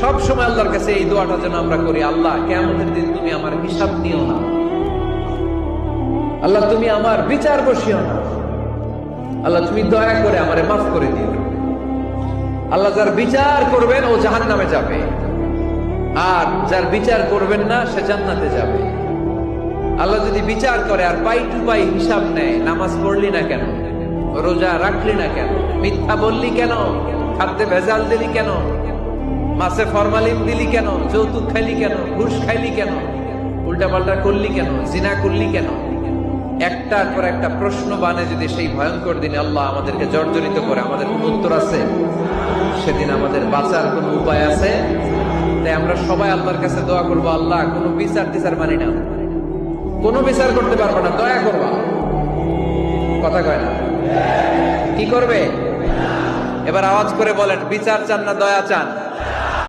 সব সময় আল্লাহর কাছে এই দোয়াটা যেন আমরা করি, আল্লাহ কিয়ামতের দিন তুমি আমার হিসাব নিও না, আল্লাহ তুমি আমার বিচার বসিও না, আল্লাহ তুমি দয়া করে আমারে মাফ করে দিও। আল্লাহ যার বিচার করবেন ও জাহান্নামে যাবে, আর যার বিচার করবেন না সে জান্নাতে যাবে। আল্লাহ যদি বিচার করে আর পাই টু পাই হিসাব নেয়, নামাজ পড়লি না কেন, রোজা রাখলি না কেন, মিথ্যা বললি কেন, খাদ্যে ভেজাল দিলি কেন, মাছে ফরমালিন দিলি কেন, যৌতুক খাইলি কেন, ঘুষ খাইলি কেন, উল্টাপাল্টা করলি কেন, জিনা করলি কেন, একটার পর একটা প্রশ্ন বানে যদি সেই ভয়ঙ্কর দিনে আল্লাহ আমাদেরকে জর্জরিত করে, আমাদের কোন উত্তর আছে? সেদিন আমাদের বাঁচার কোন উপায় আছে? তাই আমরা সবাই আল্লাহর কাছে দোয়া করবো, আল্লাহ কোনো বিচার টিচার মানি না, কোনো বিচার করতে পারবো না, দয়া করবা। কথা কয় না? কি করবে? এবার আওয়াজ করে বলেন, বিচার চান না দয়া চান?